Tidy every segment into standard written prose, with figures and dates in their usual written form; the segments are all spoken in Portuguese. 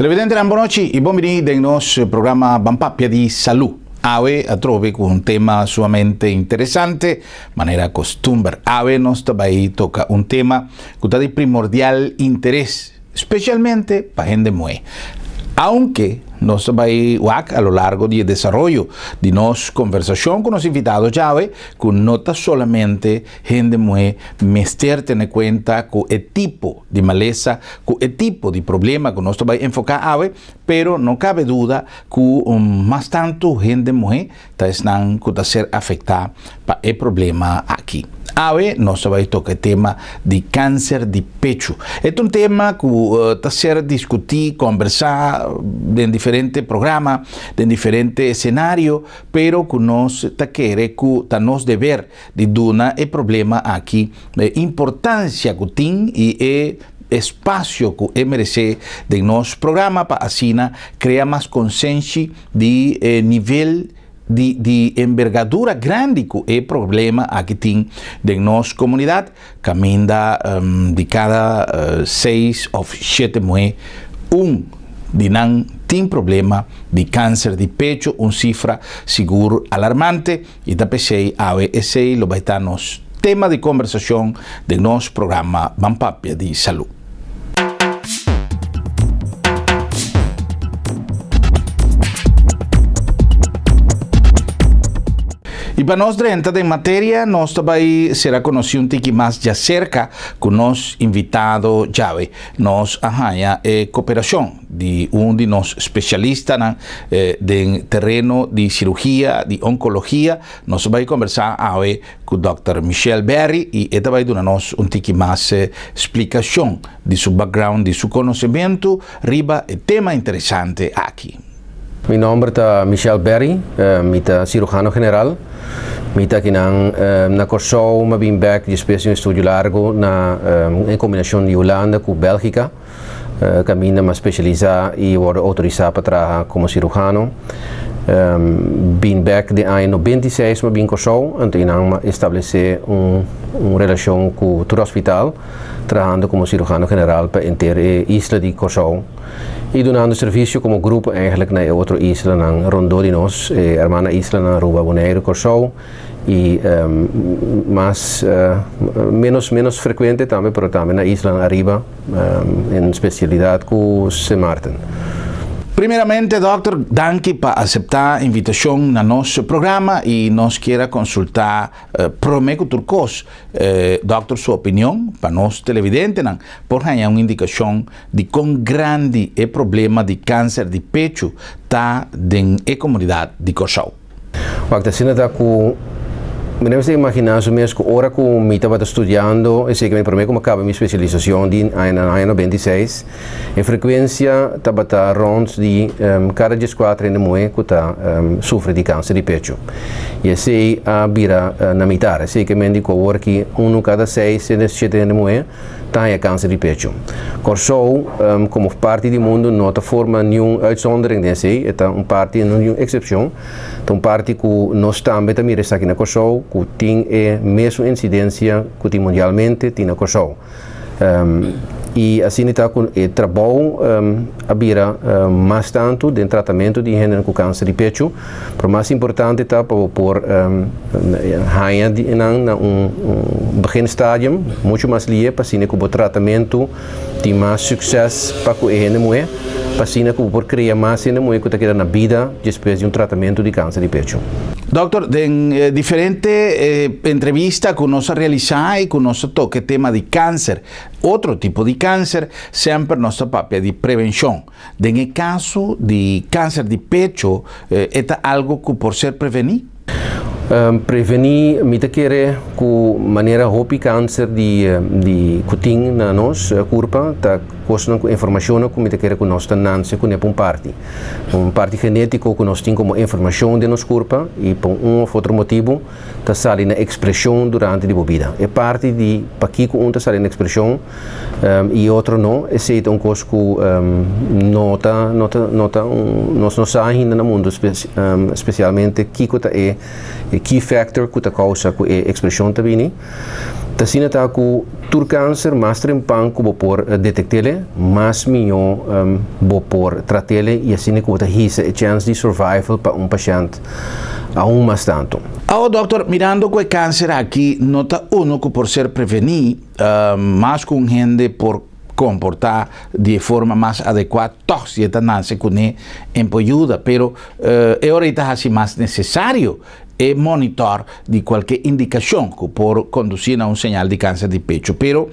Televidente, boa noite e bem-vindo em nosso programa Bampapia de Saúde. Hoje a trove com tema sumamente interessante, maneira costumbre. Hoje nós também toca tema que está de primordial interesse, especialmente para a gente mulher. Aunque nós também, a lo largo do desenvolvimento de nossa conversação com os invitados já que não está solamente gente mulher, mas ter em conta com o tipo de maleza, com o tipo de problema que nós também enfocar hoje, pero não cabe dúvida que mais tanto gente mulher está ser afetada para o problema aqui. Hoje nós vamos tocar o tema de câncer de pecho. É tema que está ser discutido, conversar em diferentes programas, em diferentes cenários, pero que nós está querer que está nos dever de dar o problema aqui, a importância que tem e espaço que merece de nosso programa para assim criar mais consciência de nível de envergadura grande que é problema aqui tem de nossa comunidade, caminha de cada 6 ou 7 mulheres, de não tem problema de câncer de pecho, cifra seguro alarmante, e da PC esse vai estar nos tema de conversação de nosso programa Bampapia de Saúde. E para nós entrar em matéria, nós também será conhecido um pouco mais de cerca com o nosso invitado Jave. Nós arranha cooperação de de nossos especialistas no terreno de cirurgia, de oncologia. Nós vamos conversar hoje com o Dr. Michel Berry e ele vai dar-nos um pouco mais explicação de seu background, de seu conhecimento, riba o tema interessante aqui. Meu nome é Michel Berry, sou cirurgião geral. Mita aqui na Corsou, mas vim back de um estúdio largo em combinação de Holanda com Bélgica. Caminho mais especializado e word autorizado para trabalhar como cirurgião. Vim back de ano 96, mas vim Corsou, então estabelecer uma relação com o hospital, trabalhando como cirurgião geral para inteira isla de Corsou. E donando serviço como grupo eigenlijk na outra isla na Rondô de nós, hermana isla na Aruba, Bonaire, Corsou e menos frequente também, pero também na isla na Arriba, em especialidade com São Martin. Primeiramente, doutor, danke por aceitar a invitação no nosso programa e nós queremos consultar prometo turcos, doutor, sua opinião para nós televidentes, por ganhar uma indicação de quão grande é o problema de câncer de pecho está na comunidade de Corsou. Me devo imaginar mesmo que hora que eu estava estudando, e sei que para mim como acaba minha especialização no ano 96, a frequência estava rond de cada 4 em mulher que sofre de câncer de pecho. E sei a vira na mitad, sei que me indico hora que cada 6, 7 em mulher tem câncer de pecho. Corsou, como parte do mundo, não forma nenhuma uitzondering desse, é uma parte, nenhuma exceção. Então, parte que nós também estamos aqui na Corsou, que tem a mesma incidência que tem mundialmente tem na Corsou. E assim está com o trabalho a vira mais tanto de tratamento de gente com câncer de pecho, mas mais importante está para pôr rainha pequeno estágio, muito mais livre para assim que o tratamento tem mais sucesso para que a gente mulher, para assim que por criar mais gente mulher que está querendo na vida depois de tratamento de câncer de pecho. Doutor, em diferentes entrevistas que nós realizamos e que nós toca o tema de câncer, outro tipo de câncer, sempre nosso papel de prevenção. No caso de câncer de pecho, é algo que por ser prevenir? Prevenir, me quer com maneira hopi câncer de cutim na nossa corpo, tá costando com informação que me quer com nós tananse com parte genético que nós tem como informação de nosso corpo e por ou outro motivo tá sale na expressão durante a vida. É parte de para que com tá sale na expressão e outro não, esse é coisa que nota nós não sabe ainda no mundo especialmente que é key factor que causa que a expressão também Tasina ta ku tur câncer mais trempang ku por detectele, mais melhor por tratele e assim que bota hisa a chance de survival para paciente aún mais tanto. Doctor, mirando que o câncer aqui, nota uno que por ser prevenir, mais com gente por comportar de forma mais adequada, todos já nascem com ele em ajuda, pero é ahorita assim mais necessário e monitor de qualquer indicação que pode conduzir a sinal de câncer de pecho, pero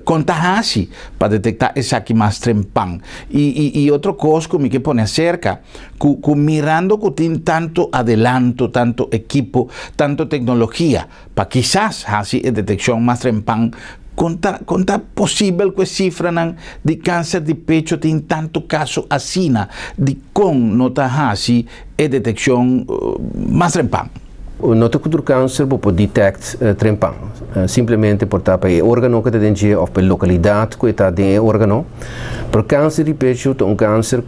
contar-se para detectar esse aqui mais trempang. E outra coisa que me que pone cerca, que mirando que tem tanto adelanto, tanto equipo, tanto tecnologia, para quizás assim a detecção mais trempang. Conta possível que cifra de câncer de pecho tem tanto caso assim, de como nota assim a detecção mais trempang. Nota que o câncer pode detectar trempang, simplesmente por estar para o órgão que tem ou para a localidade que está dentro do órgão. Por câncer de pecho é câncer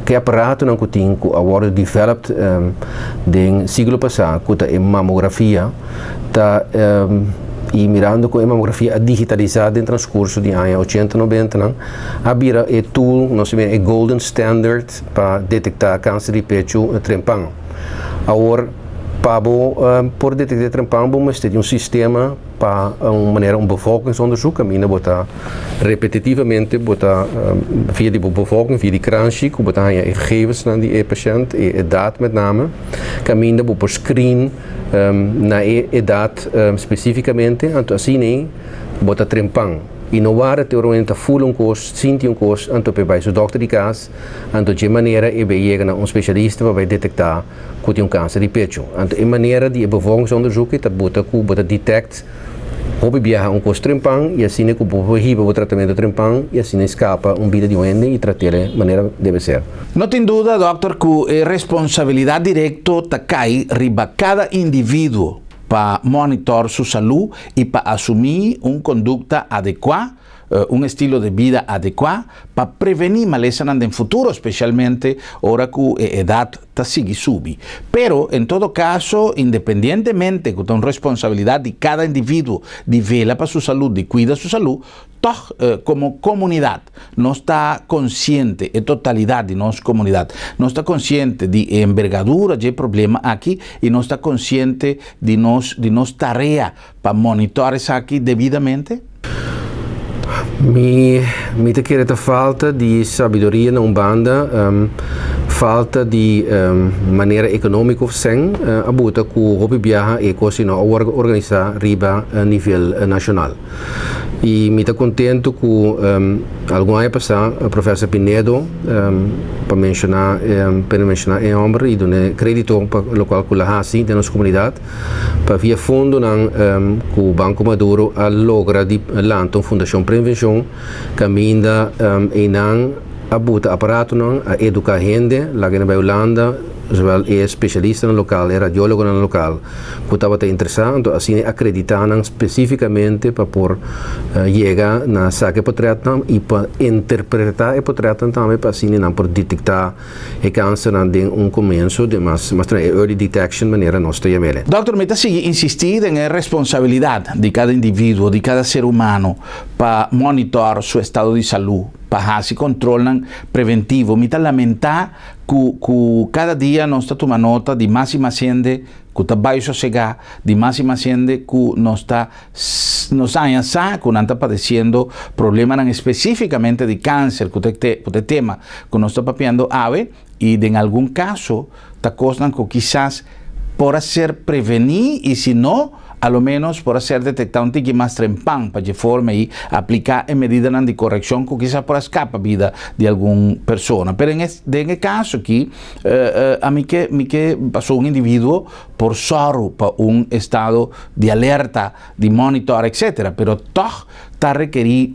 que aparato não tem que agora developed no século passado, que é mamografia, e mirando com a mamografia digitalizada em transcurso de anos 80, 90, havia o tool, nós chamamos de golden standard para detectar câncer de pecho trempang. Agora, por detectar trempang, vamos ter um sistema para uma bevolkingsonderzoek, caminha botar repetitivamente, botar via de bevolking, via de kranschick, botar gegevens naar die patiënt, idade met name, caminha por screen na idade especificamente, então assim botar trempang. E não há teoricamente full curso, sinti curso, então para o doutor de casa, então de maneira é bem chegar a especialista para detectar que tem câncer de pecho. Então a maneira de bevolkingsonderzoek é bota detect Hobby viaja curso trempang e assim que o o tratamento trempang e assim escapa vida de ende e tratar de maneira deve ser. Não tem dúvida, doutor, que a responsabilidade direta cai riba cada indivíduo para monitorar sua saúde e para assumir uma conduta adequada, um estilo de vida adequado para prevenir maleza no futuro, especialmente ahora que a idade está sigue subir. Pero, en todo caso, independientemente que tem responsabilidade de cada indivíduo de velar para sua saúde, de cuidar sua saúde, todos, como comunidade, não está consciente, a totalidade de nossa comunidade, não está consciente de envergadura de problema aqui e não está consciente de nossa tarefa para monitorar isso aqui devidamente? Me te querer falta de sabedoria na Umbanda, falta de maneira econômica sem a buta que o hobby viaja e cosina organizar riba a nível nacional. E me está contento que algum ano passado o professor Pinedo para mencionar em ombro e dar crédito para o local que lá assim da nossa comunidade para via fundo que o Banco Maduro a logra de lançar Fundação Prevenção caminha e não a buta aparato a educar gente lá na Holanda, zowel especialista no local, radiólogo no local, que estava interessado, assim acreditando especificamente para por chegar na saque portretam e para interpretar o portretam também para assim não por detectar o câncer em começo de mas early detection maneira nossa também. Doutor, me está insistir em responsabilidade de cada indivíduo, de cada ser humano para monitorar seu estado de saúde, para se controlam preventivo. Me está lamentar que cada dia nós está tomando nota de mais e mais gente que está baixo chegar, de mais e mais gente que nós está padecendo problemas especificamente de câncer, que o tema que nós está papiando ave e em algum caso está coisa que quizás pode ser prevenir e se não a lo menos por ser detectado um tique mais trempang para de forma e aplicar a medida de correção que quizá por escapa a vida de alguma pessoa. Pero em caso aqui, a mim que passou um indivíduo por sorro para estado de alerta, de monitor, etc. Pero toch está requerir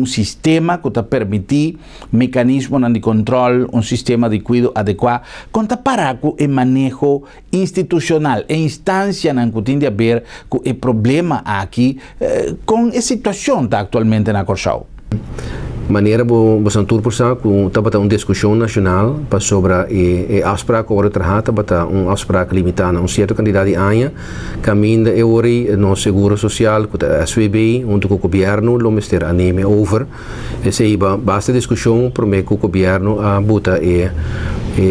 sistema que está permitir mecanismo de controle, sistema de cuidado adequado, que está para o manejo institucional, a instância que tem a ver com o problema aqui, com a situação que está atualmente na Corsau. maneira você tur por sa com tabata uma discussão nacional para sobre afspraak over tratar tabata afspraak limitada certo candidato anha caminho de ori no seguro social com a SWB junto com o governo lo mister aneme over esse basta discussão por me com o governo a buta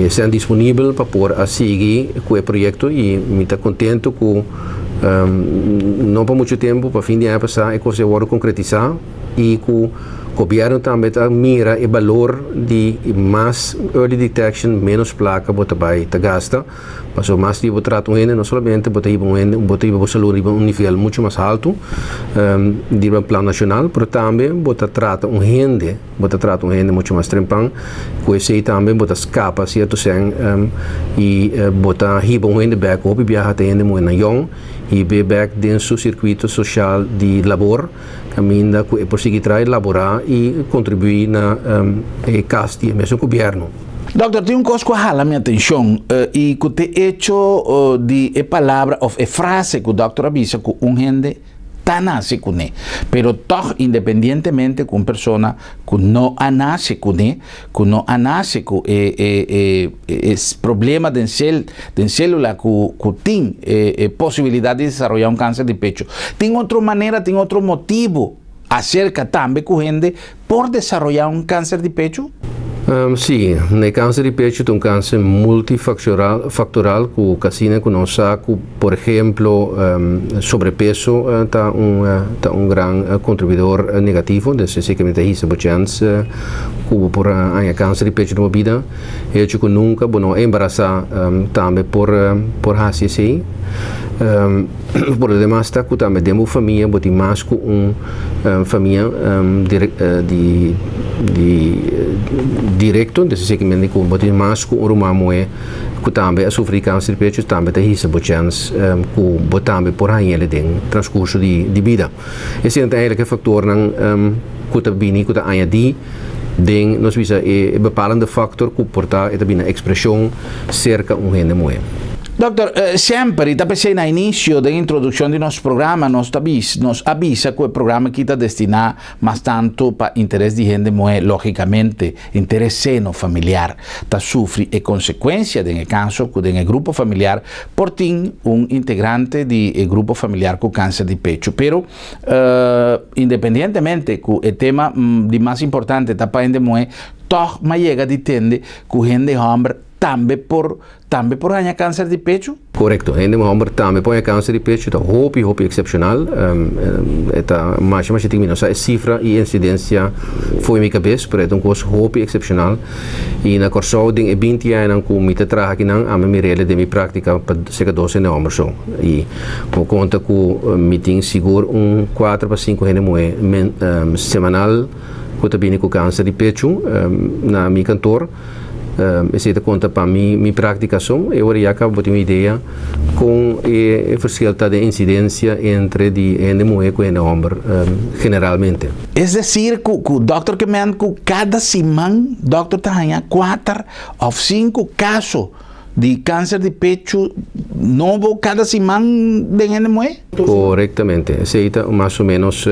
ser disponível para pôr a seguir com o projeto e me está contente com não por muito tempo para fim de ano passar e coisa agora concretizar e com o governo também mira o valor de mais early detection menos placa bota vai te gasta mas o mais tipo trato não somente bota ibo saúde um nível muito mais alto de plano nacional mas também bota trata gente muito mais trempan com esse também bota escapa certo sem e bota hibo gente back op viaja te gente muito young e be back dentro do circuito social de labor caminha que conseguir laborar e contribuir na casti mesmo governo. Doctor, tem coisa que jala minha atenção e que te hecho de palavra ou frase que o doctor avisa que gente nasce com ele, pero toch independientemente com persona que não nasce com ele, que não nasce com esse problema de célula que tem possibilidade de desenvolver câncer de pecho, tem outra maneira, tem outro motivo acerca também com gente por desenvolver câncer de pecho? Sim, no câncer de pecho é câncer multifactorial que casina que nós por exemplo, sobrepeso está grande contribuidor negativo desse segmento de chance que por câncer de pecho na vida é que nunca bueno embaraçar também por HCC por demais está que também temos família botem mais com família de direto desse segmento que botem mais com o moe que também a sofrer câncer de pecho também tem risco chance que também por aí ele tem transcurso de vida esse é eigenlijk fator que tá bem que tá aí den nós visa bepalende factor que porta é também a expressão cerca gente moe. Doctor, sempre, da pensei no início da introdução de nosso programa, nos avisa que o programa que está destinado mais tanto para interesse de gente, mas logicamente, interesse no familiar, está sofre e consequência de caso que do grupo familiar por ter integrante de grupo familiar com câncer de pecho. Pero, independentemente que o tema de mais importante está para gente, mas toch mais chega de entender que gente homem também por ganhar câncer de pecho? Correto, gente homem também por câncer de pecho, é hope excepcional, é mais tem a cifra e incidência foi minha cabeça, mas é coisa hope excepcional e na corso de 20 anos com me trabalho aqui a minha rede de minha prática para cerca 12 anos só e com conta com me tem seguro 4 para 5 gente semanal que também com câncer de pecho na minha cantor esse é conta para minha praticação eu já acabo de uma ideia com a verschil de incidência entre de mulher e homem generalmente. É dizer que o doutor que me que cada semana o doutor tem 4 ou 5 casos de câncer de pecho novo cada semana de mulher? Corretamente, esse é mais ou menos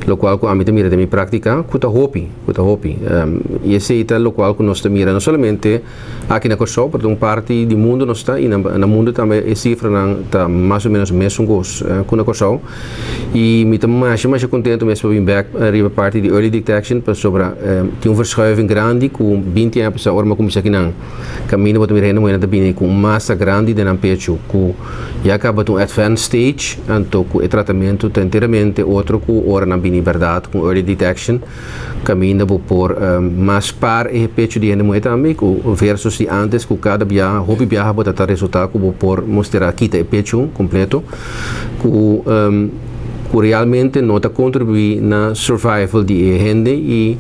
lo qual a mim mira de minha prática kuta hopi e esse é lo qual que nós mira não somente aqui na Kosovo, porque parte do mundo nós está e no mundo também a cifra está mais ou menos mesmo gosto com na Kosovo e me também mais contente mesmo vir back arriba parte de early detection para sobre tem verschuiving grande com 20 anos a orma como isso aqui não caminho para mir reno na bine com massa grande de na pecho com e acaba um advanced stage então com o tratamento está inteiramente outro com ora na bine verdade com early detection caminho por mais par e pecho de ene também com versus de antes com cada viagem hobby viaja para dar resultado com por mostrar aqui o pecho completo com realmente nota contribuir na survival de gente e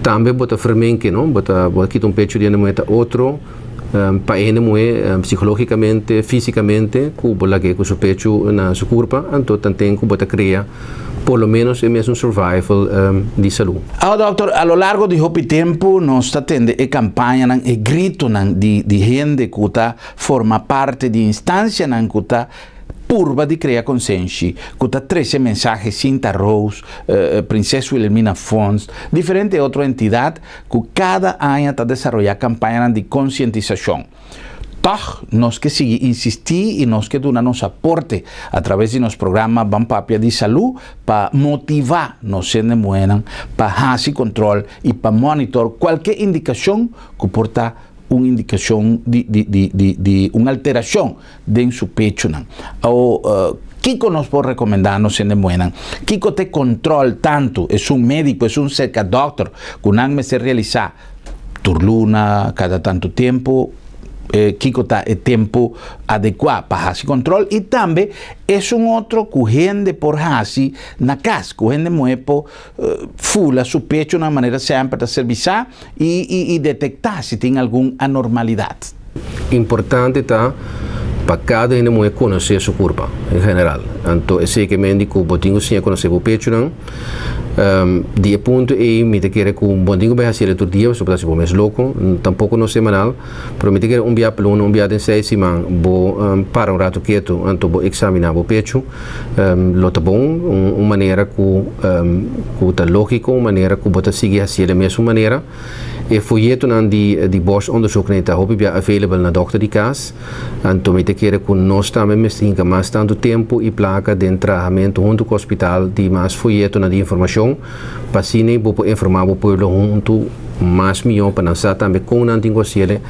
também bota fermente não bota aqui pecho de ene outro para ele mulher psicologicamente, fisicamente, que o seu pecho na sua corpo, então tem que botar criar pelo menos é mesmo survival de saúde. Doutor, a lo largo de hopi tempo nós está tendo a campanha e grito de gente que forma parte de instância que está purba de criar consciência, que tá 13 mensagens, Cinta Rose, Princesa Wilhelmina Fons, diferente outra entidade que cada ano está desenvolvendo campanhas de conscientização. Toch, nós que seguir insistir e nós que dar nosso aporte através de nosso programa Bampapia de Saúde para motivar nós sendo moedas, para fazer controle e para monitorar qualquer indicação que porta uma indicação de uma alteração dentro do seu pecho. Kiko nos pode recomendar no sendo moedas. Kiko te controle tanto, é um médico, é um cerca doctor, que não me se realizar turluna cada tanto tempo. Kiko está é tempo adequado para fazer controle e também é outro que gente por fazer na casa, que gente moe por fula seu pecho de uma maneira sempre para serviçar e detectar se tem alguma anormalidade. Importante tá para cada gente moe conhecer sua curva em geral. Então, é sei que médico botinho sim conhecer o pecho não. De ponto e me te quer com botinho vai fazer todo dia, só para ser mais louco, tampouco no semanal, pero me te quer dia plano, dia de 6 semanas, vou para um rato quieto, então vou examinar o pecho, lo tá bom, uma maneira que tá lógico, uma maneira que bota seguir assim da mesma maneira. E folheto de borstonderzoek niet hoop ik available na dokter die kaas. Então me te quer com nós também me tinha mais tanto tempo e placa de tratamento junto com o hospital de mais folheto na de informação para cine vou informar o povo junto mais melhor para nós também com não tem coisa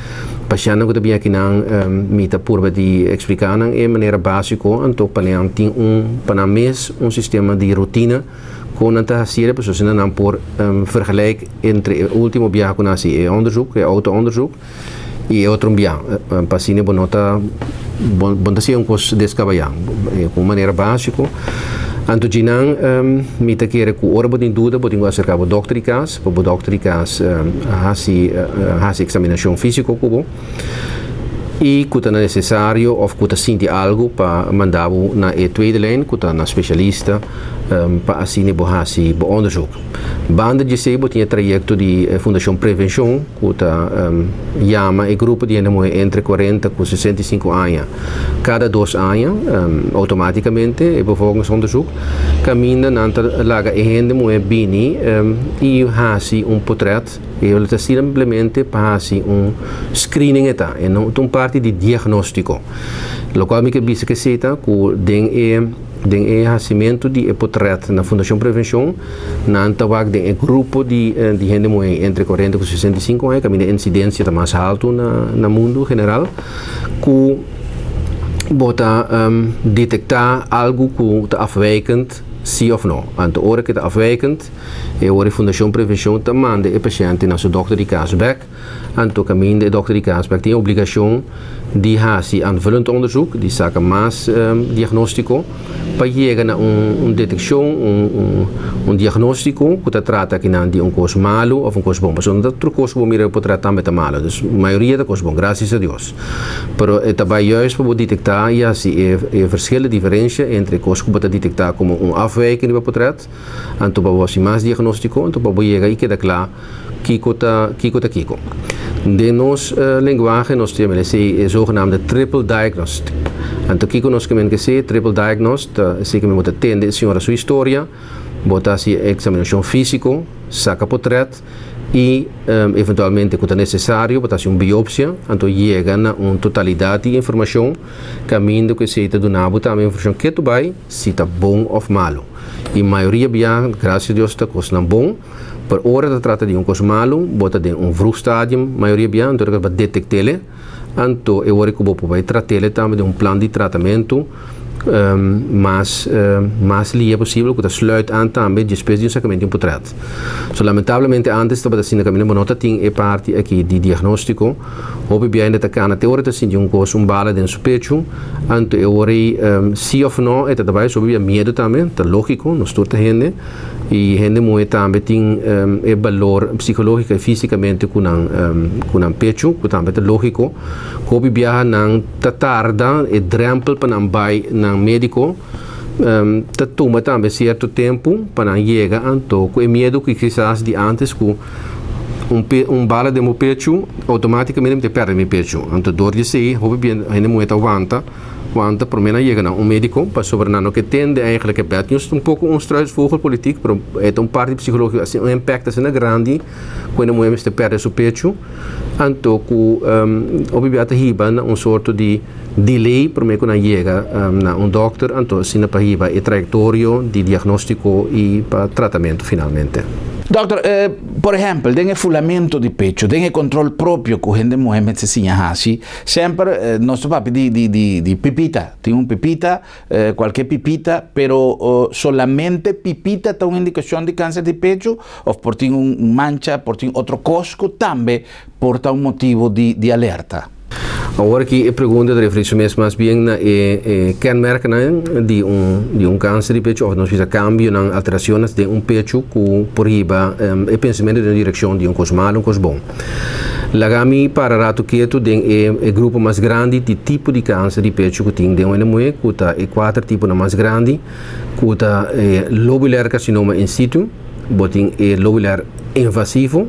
paciente que também aqui não me tá por de explicar não é maneira básica então para não tem para mês sistema de rotina com a taxação para você não por vergelijk entre o último viagem que nós é onderzoek, é auto-onderzoek e outro viagem para cine bonota bontação com descabalhar com maneira básica. Anto jinang mita kere ku ora bodin dúvida bodin acerca do doctor cas, para o doctor cas hasi examinação física kubo e que é necessário ou que sente algo para mandar na tweede lijn, que na especialista para assim hasi bo onderzoek. Banda de sebo tinha trajecto de Fundação Prevenção, que chama e grupo de entre 40 e 65 anos. Cada 2 anos, automaticamente, e vervolgens onderzoek, caminha na laga e gente moe bini e hasi portret e ele está simplesmente para fazer screening e não parte de diagnóstico. Lo qual me que bisa que seita que den nascimento de portret na Fundação Prevenção na tabak den grupo de gente moe entre 40 e 65 anos, caminha incidência tá mais alto na mundo general, que bota detectar algo que está afwijkend sim ou não. Então, hora que está afwijkend, a Fundação Prevenção te manda o paciente na sua dokter de Kaasbeck. Então, caminho de dokter de Kaasbeck tem a obrigação de fazer aanvullend onderzoek, de zaken mais diagnóstico, para chegar a detecção, diagnóstico que trata aqui de coisa malo ou coisa bom. Mas não é coisa bom para tratar também malo. A maioria da coisa bom, graças a Deus. Mas é também juist para detectar e assim é verschillende diferença entre coisas que pode detectar como afwijking para portret, então para você mais diagnóstico, então para chegar e queda claro Kiko. De nossa linguagem, nós temos o zogenaamde triple diagnostic. Então, Kiko nós queremos que seja triple diagnostic, se que me bota atender a sua história, botar a examinação física, saca portret e eventualmente quando é necessário botar uma biópsia, então chega a uma totalidade de informação, caminho que seja do nabo também informação que tu vai se está bom ou malo. E a maioria bem, graças a Deus, está coisa bom. Por hora da trata de coisa malo, bota de vroeg stadium, maioria bem, então que vai detectá-lo, então eu hora que vou poder tratá-lo também de plano de tratamento mais lia possível, que sluit aan também depois de sacramento de portret. So, lamentavelmente, antes de assim, caminho bonota tem parte aqui de diagnóstico, houve bem de tacar na teoria de coisa bala dentro do pecho, então eu hora sim ou não, é também sobre medo também, é lógico, nós toda gente e gente muito também tem valor psicológico e fisicamente com um pecho, que também é lógico, houve bem não tarda e drempel para não vai na médico toma também certo tempo para chegar então com o medo que quizás de antes com bala de meu pecho automaticamente me perde meu pecho então dor de ser houve bem ainda muito aguanta quando por menos chega um médico para sobre não que tende eigenlijk het bed um pouco struisvogelpolitiek, pero é parte psicológico assim um impacto assim grande quando o homem perde seu pecho, então que obviamente hiba sorto de delay para mim quando chega na doctor, então assim para hiba e trajetória de diagnóstico e para tratamento finalmente. Doctor, por exemplo, tem fulamento de pecho, tem controle próprio que a gente mueve assim, sempre nosso papo de pipita, tem pipita, qualquer pipita, pero solamente pipita tem uma indicação de câncer de pecho, ou por ter mancha, por ter outro cosco, também porta motivo de alerta. Agora que a pergunta refere-se mais bem na kenmerken de câncer de pecho, ou nós fizemos cambio nas alterações de pecho que por riba é pensamento na direção de cos mal, cos bom. Lagami para rato quieto tem grupo mais grande de tipo de câncer de pecho que tem de uma mulher, que é 4 tipos mais grande, que é lobular carcinoma in situ, botin é lobular invasivo.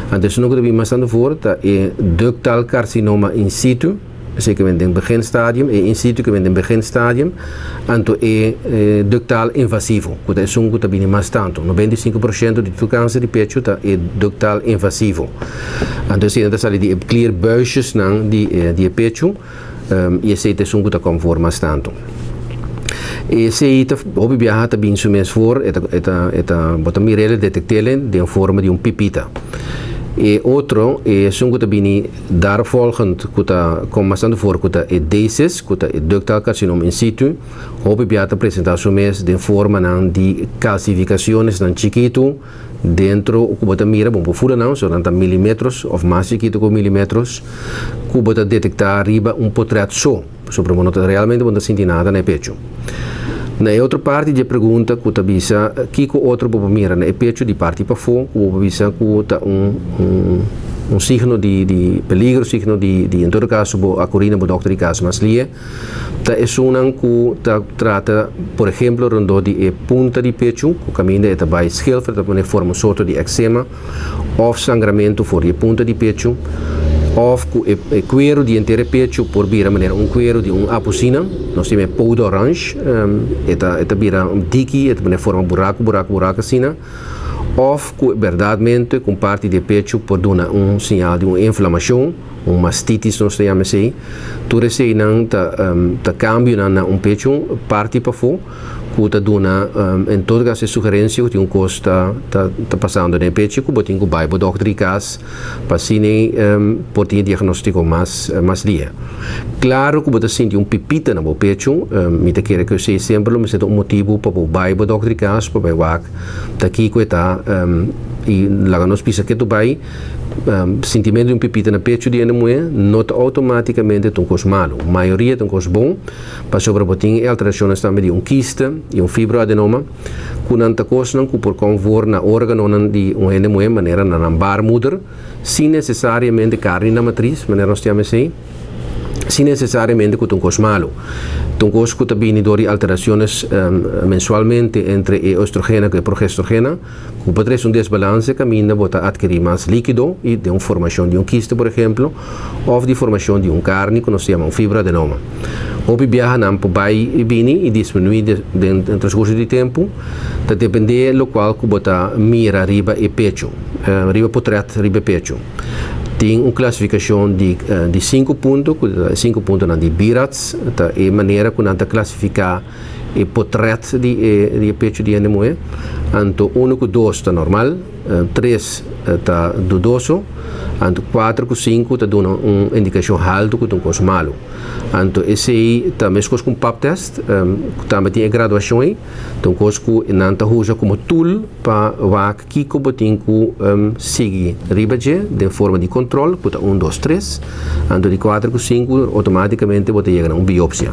Então, nós temos bastante forte é ductal carcinoma in situ, zeker in het beginstadium, e in situ que vem in beginstadium, então é ductal invasivo, que é um que está mais tanto, 95% de todo câncer de pecho é ductal invasivo. Então, se ainda sai de clear buisjes de pecho, e esse é um que está conforme mais tanto. E se ita obi viaja também sumes for bota mirele detectele de forma de pipita. E outro é sungo também dar volgend kuta com bastante for kuta é deses kuta é ductal carcinoma in situ obi viaja apresentar sumes de forma de calcificações nan chiquito dentro o bota mira bom profunda não só tanto milímetros ou mais chiquito com milímetros que bota detectar riba potreto só sobre o monota realmente não senti nada no pecho. Na outra parte de pergunta que tabisa que o outro pode mirar no pecho de parte para fora, o tabisa que tá signo de peligro, signo de em todo caso a corina do doctor de caso mas lia, tá é um que trata, por exemplo, rondo de punta de pecho, o caminho é também schilfer, também forma um sorto de eczema, ou sangramento for a punta de pecho. Of o cuero de inteiro pecho por vira maneira cuero de apocina, nós temos poudo orange, eta vira diki, eta forma buraco assim, of verdadeiramente com parte de pecho por dar sinal de inflamação, mastitis nós chamamos assim, tudo isso não tá cambio na pecho parte para fora, que dona em todo caso sugerência que coisa está passando no pecho, que botem que vai para o doctor de casa para assim por ter diagnóstico mais dia. Claro que você sente pipita no pecho, me te quer que eu sei sempre, mas é motivo para o vai para o doctor de casa para ver daqui que está e lá nós pensa que tu vai sentimento de pipita no pecho de uma mulher, não automaticamente é coisa malo. A maioria é coisa bom, para sobrepoter alterações também de quiste e fibroadenoma, que não está coisa que por convor na órgão de uma mulher, maneira na barmúder, sem necessariamente carne na matriz, maneira nós chamamos assim, sem necessariamente que coisa malo. Então, coisa que também tem alterações mensualmente entre estrogena e progesterona, que pode ter desbalance, caminha para adquirir mais líquido e de uma formação de quiste, por exemplo, ou de formação de carne, que nós chamamos fibroadenoma. O viaja não vai e bini e diminui no transcurso de tempo, tá depende do qual que bota mira riba e pecho, riba potreto, riba pecho. Tem uma classificação de 5 pontos, 5 pontos de Birats, é a maneira que nós classificar o potreto de pecho de uma mulher. Então, 1 com 2 está normal, 3 está dudoso, 4 com 5 está dando uma indicação alta que é um coisa malo. Então, esse aí está mesmo com o PAP test, também tem graduação aí, então coisa que não está usa como tool para ver que como tem que seguir ribaje de forma de controle, que 1, 2, 3, então de 4 com 5 automaticamente você chega a uma biópsia.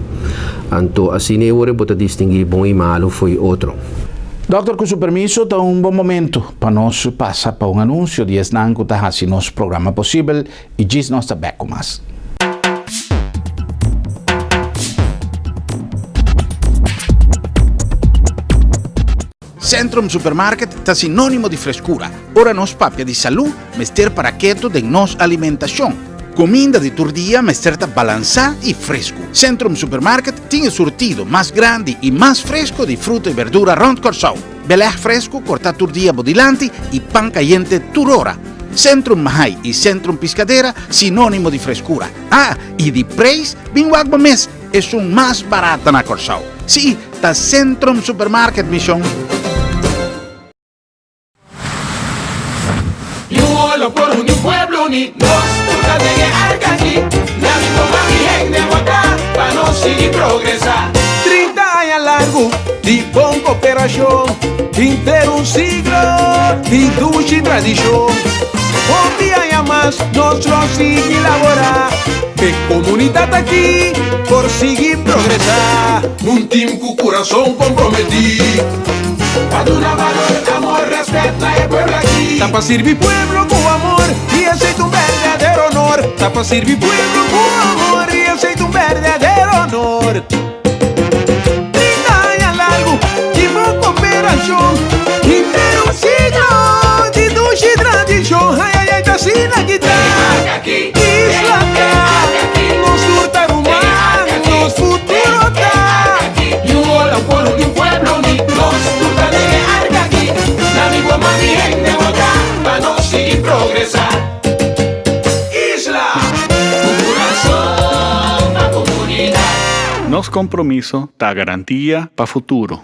Então, assim é hora você distinguir bom e malo foi outro. Doctor, com seu permisso, está bom momento para nós passar para anúncio de Esnan que está assim nosso programa possível e diz nós está com mais. Centrum Supermarket está sinônimo de frescura. Ora nos papia de saúde, mester para quieto de nos alimentação. comida de todo dia, mas certa balançada e fresco. Centrum Supermarket tem o sortido mais grande e mais fresco de fruta e verdura rond Corsau. Belé fresco, cortado todo dia bodilante e pão caliente toda hora. Centrum Mahai e Centrum Piscadeira, sinônimo de frescura. Ah, e de preço, bem água mês, é o mais barato na Corsau. Sim, tá Centrum Supermarket, Mission. Por un pueblo ni nos puta de arcaqui la misma mami de botar para no seguir progresar 30 años largo de bom cooperación inteiro un siglo de lucha y tradición un día más nosotros sigue laborar que comunidad aquí por seguir progresar un team con corazón comprometido para dar valor, amor, respeto al pueblo aquí. Está para servir pueblo con amor y aceita un verdadero honor. Está para servir pueblo con amor y aceita un verdadero honor. 30 años largo, de boa cooperación, inteiro un siglo de lucha y tradición. Ay, ay, ay, así la guitarra, isla acá, nos surta rumar, nos futuro está. Y un hola pueblo de un pueblo, ni nos surta de arcaqui, la misma mami de botar, para no seguir progresar. Isla, un corazón, la comunidad. Nos compromiso da garantia para futuro.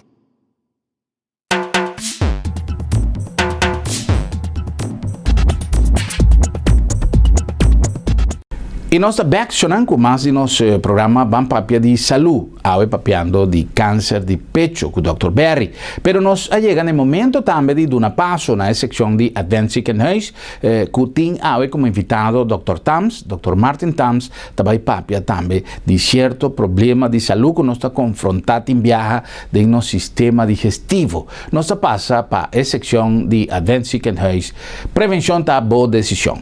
E nós estamos acionando mais em nosso programa Vamos Papia de Saúde, hoje papiando de câncer de pecho com o Dr. Berry. Pero nós chegamos no momento também de dar um passo na secção de Advanced Ziekenhuis, que tem hoje como invitado Dr. Tams, Dr. Martin Tams, também papia também de certo problema de saúde que nós estamos confrontados em viagem do nosso sistema digestivo. Nós passa para a secção de Advanced Ziekenhuis, prevenção da boa decisão.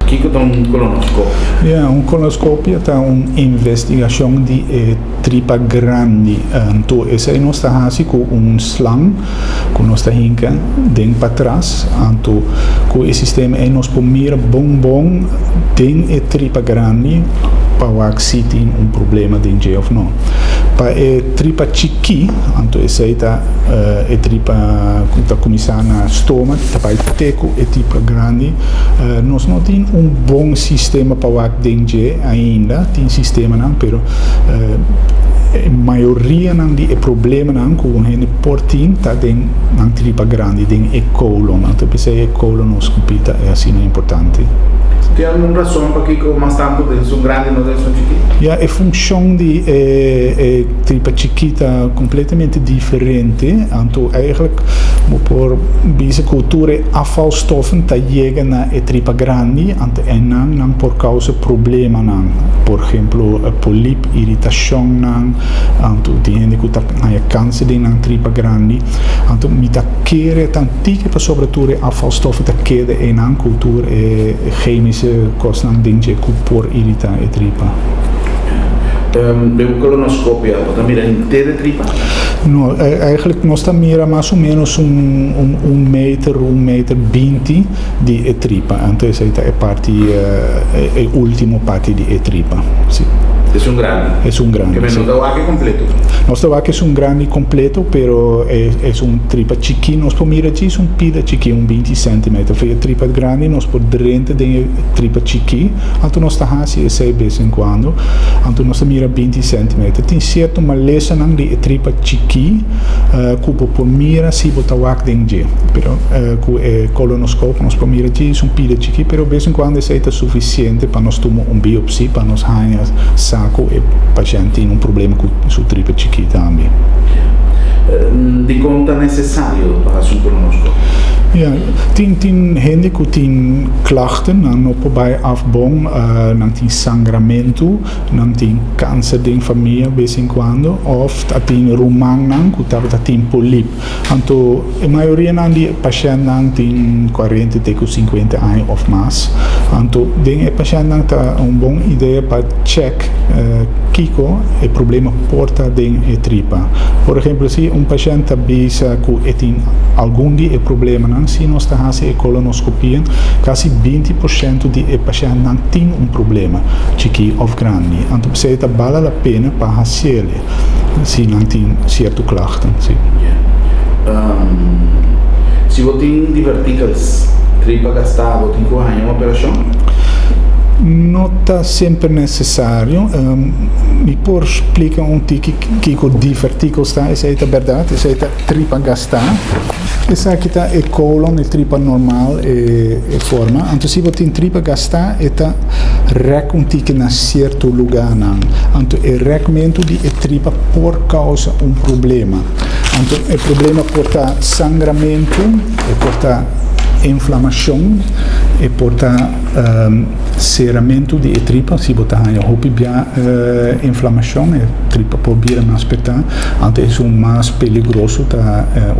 O que é um colonoscópio? Um colonoscópio é uma investigação de tripa grande. Então, essa é nossa raça com slang, com nossa rinca dentro para trás. Então, com esse sistema é nós pomir bom dentro da tripa grande para ver se tem problema dentro ou não. Para a tripa chiqui, então essa é a tripa que está começando na estômago, para a teco é tripa grande. Nós não temos bom sistema para ver dentro ainda, tem sistema não, pero a maioria não de problema não com o portinho está dentro na tripa grande, dentro do colon. Então, essa é a colonoscopia é assim importante. Tem alguma razão para que mais tanto de um grande e não de um chiquito? A função de tripa chiquita completamente diferente. Então, eigenlijk, por bisecultura, afvalstoffen tá chega na tripa grande, então não por causa problema não. Por exemplo, polip, irritação não. Então, tem gente que tá na câncer na tripa grande. Então, me tá querer tanto para sobretudo afvalstoffen tá queda em na cultura chemische kosten dingetje por irritar a tripa. De colonoscopia, você mira inteira a tripa? Não, eigenlijk nós mira mais ou menos meter 20 de tripa. Então essa é a parte, a última parte de tripa. Sim. É um grande? É um grande. Que menos da vaca completo? Nosso vaca é um grande completo, pero é tripa chiquinho. Nós podemos mirar aqui pida chiquinho, 20 centímetros. Foi a tripa grande, nós podemos dentro da tripa chiquinho. Então nós estamos essa de vez em quando. Então nós mira 20 centímetros. Tem certo uma lesão de tripa chiquinho, que podemos mirar se botar vaca dentro. Pero com o colonoscópio nós podemos mirar aqui pida chiquinho, pero de vez em quando isso é suficiente para nós tomar biopsia, para nós saco e o paciente tem problema com sua tripa chiquita também. De conta necessário para fazer um colonoscópio? Ja, tin gente que tem klachten, não pode afbom, não tem sangramento, não tem câncer de família, de vez em quando, ou tem rumang não, que tem polip. Então, a maioria de pacientes não tem 40 até 50 anos ou mais. Então, a paciente não tem uma boa ideia para check kiko o problema porta de tripa. Por exemplo, se paciente bisa que tem algum de problema não, se nós fazemos a colonoscopia, quase 20% de pacientes não tem problema chiqui ou grande. Então, você vale a pena para fazer se não tem certo claro. Se você tem divertículos, tripa gastada, você tem que fazer uma operação? Não está sempre necessário. Me por explicar que o divertículo está, essa é a verdade, essa é a tripa gastar. Essa aqui está é colon, é tripa normal, é forma. Então, se você tem tripa gastar, é rec na certo lugar. Então, é recmento de tripa por causa problema. Então, o problema porta sangramento, porta inflamação e porta serramento de tripa, se você tem inflamação, a tripa pode vir a apertar, então é mais perigoso,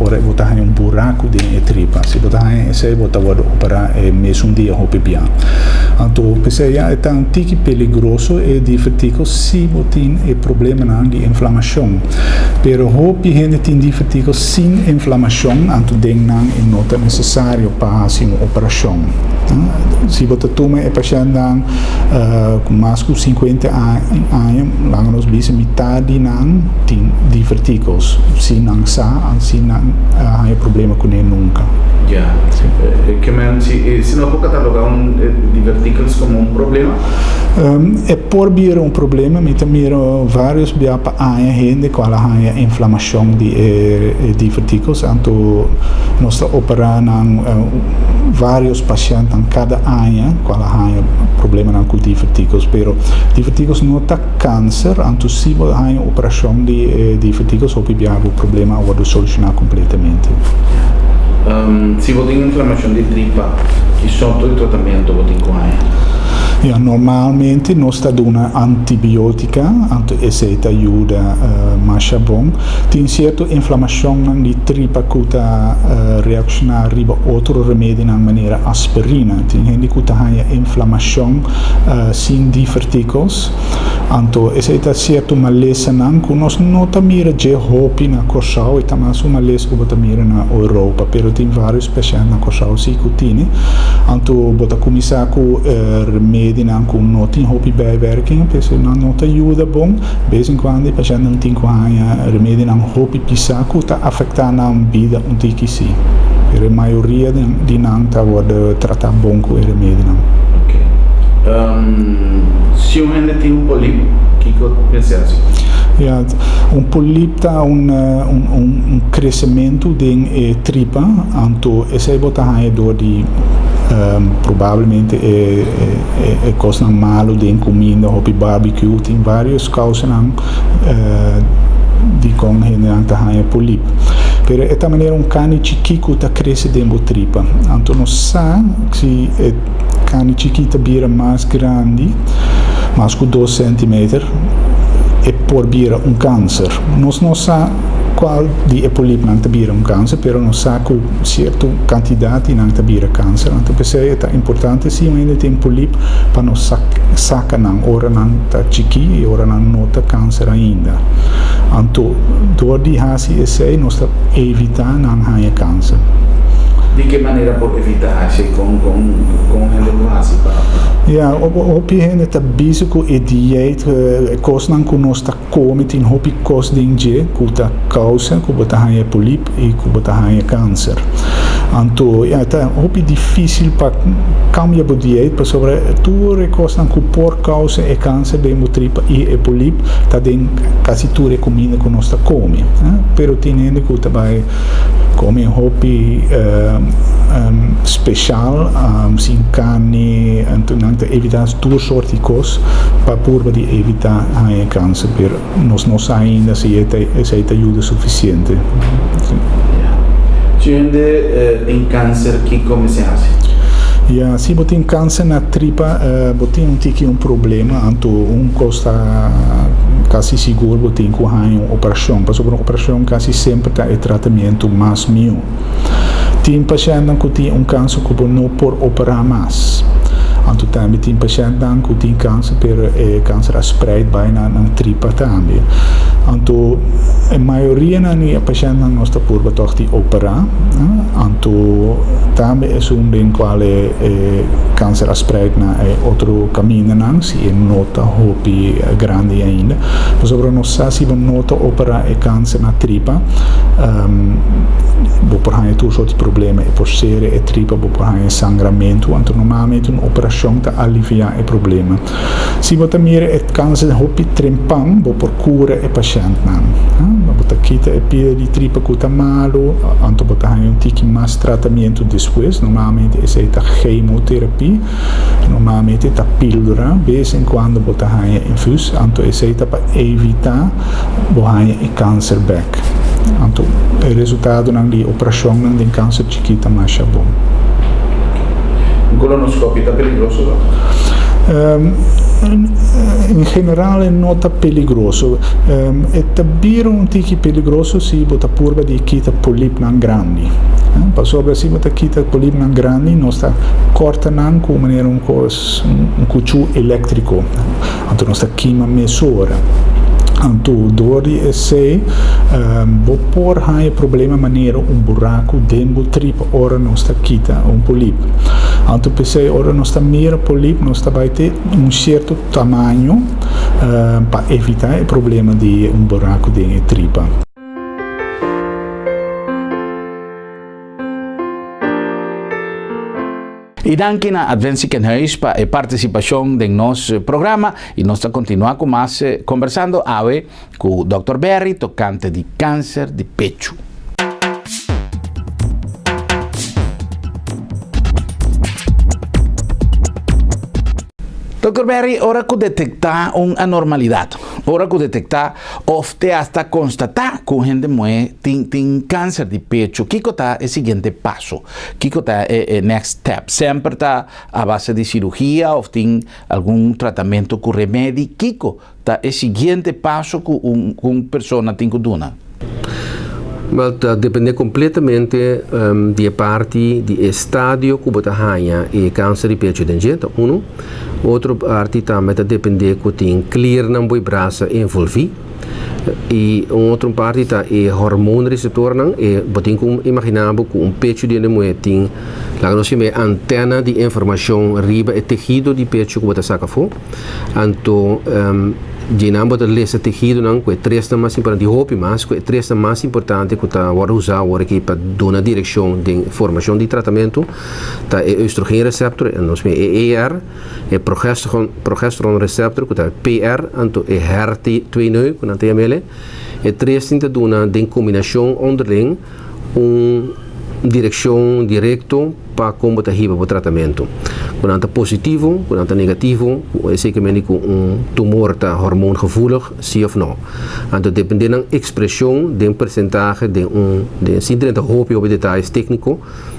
ora você tem buraco de tripa, se você tem esse, você pode operar mesmo dia então, pensei, é tão perigoso e divertido se você tem problema de inflamação, pero hope gente tem divertido sem inflamação, então não é necessário para fazer uma operação. Se você toma a paciente com mais de 50 anos, nós vemos metade não tem divertículos. Se não sabe, se não há problema com ele nunca. Yeah. Se não pode catalogar divertículos como problema? É por vir problema, mas também vários gente com a inflamação de divertículos, então nós operamos vários pacientes em cada ano com problema com divertículos, pero divertículos não é câncer, então se você tem operação de divertículos, o problema pode solucionar completamente. Se você tem inflamação de tripa, que sotto il tratamento você tem? Normalmente nós damos uma antibiótica, então essa ajuda mais bom. Tem certa inflamação de tripa que está reaccionar a outro remédio na maneira aspirina. Tem gente que tem inflamação sem divertículos. Então, essa é certa maleza que nós não mira de roupa na Corsal e também uma maleza que você mira na Europa, mas tem vários pacientes na Corsal que tem. Então, você começar com remédio que não tem bijwerking, porque não ajuda bom. De vez em quando, o paciente não tem remédio na roupa pisar que está afetando a vida que sim. A maioria de não está tratar bom com o remédio. Se gente tem pólipo, o que você pensa assim? Pólipo está crescimento de tripa, então esse é o dor de provavelmente é coisa malo de comida, hobby barbecue, tem várias causas de como gente pólipo. Pero é também carne chiquita que cresce dentro da tripa. Então nós sabemos que carne chiquita vira mais grande, mais que 2 cm, é por vir câncer. Nós não sabemos qual de pólipo não vira câncer, mas nós sabemos que certa quantidade não vira câncer. Então, é importante se ainda tem pólipo para nós sacar não, ora não está chiquito e ora não está câncer ainda. Então, do de fazer isso, nós evitar não ter câncer. De que maneira pode evitar isso com relevância? O gente está visto que a dieta, coisa que nós está comendo, tem coisa de que está causa que você tem pólipo e que você tem câncer. Então, é difícil para cambiar a dieta, porque sobre tudo coisa que por causa é câncer de tripa e pólipo, está dentro quase toda a comida que nós está comendo. Mas tem gente que também come roupa special, sem carne, então evitar duas sortes de coisas para poder evitar câncer, mas nós não sabemos ainda se essa ajuda suficiente. em câncer que comecei a Ja, se você tem câncer na tripa, você tem um problema, então custa quase seguro você tem que fazer uma operação, porque uma operação quase sempre é tratamento mais mil. Tem pacientes que têm câncer que não pode operar mais. Então também tem pacientes que têm câncer, mas câncer spread bijna na tripa também. Então, a maioria dos pacientes não está por operar. Então, também é um qual câncer spread na outro caminho, se nota hopi grande ainda. Mas sobre nós se nota operar câncer na tripa, por aí todo outro problema, por ser a tripa, por aí sangramento, então normalmente uma operação para aliviar o problema. Se você mira câncer hopi trempang, por cura o paciente não. Você quita a pia de tripa que está malo, então você tem mais tratamento depois. Normalmente essa é a quimioterapia, normalmente é a pílula, de vez em quando você tem infus, então essa é para evitar o câncer back. Então, o resultado da operação de câncer chiquita mais é bom. O colonoscópio está perigoso? Em geral não está perigoso. É também perigoso se você purba de quita polipo grande. Sobre se você quita polipo grande, não está cortando com maneira cuchu elétrico. Então não está queima mesura. Então, dor de esse, por aí problema maneira buraco dentro da tripa, ora não está quita polipo. Então, pensei, ora não está mira polipo, não está vai ter certo tamanho para evitar o problema de buraco dentro da tripa. E danke na Advent Ziekenhuis para a participação do nosso programa e nós continuamos com mais conversando hoje com o Dr. Berry, tocante de câncer de pecho. Dr. Berry, ora que detectar uma anormalidade, ora que detectar, ou até constatar que a gente tem câncer de pecho, que é o seguinte passo? Que é o next step? Sempre está a base de cirurgia ou tem algum tratamento com remédio? Que é o seguinte passo que uma pessoa tem que dar? Mas depende completamente da parte do estádio que você tem e câncer de pecho de gente. Outra parte também depende que tem clear na braço envolvido. E outra parte é hormônio receptor e você tem que imaginar que pecho de mulher tem a antena de informação riba e tecido de pecho que você saca fora. Então dinamo da lesa tejido não que três mais importante hope mas que três mais importante que tá agora usar agora aqui para dar uma direção de formação de tratamento tá é estrogen receptor nós me ER é progesterone receptor que tá PR então é HER2 que não tem mele é três tinta de uma de combinação underling direção direto para combater o tratamento. Quando está positivo, quando está negativo, é seguramente com tumor está hormônio gevoelig, sim ou não. Então dependendo da expressão, de percentagem, de sem ter hope op detalhes técnicos,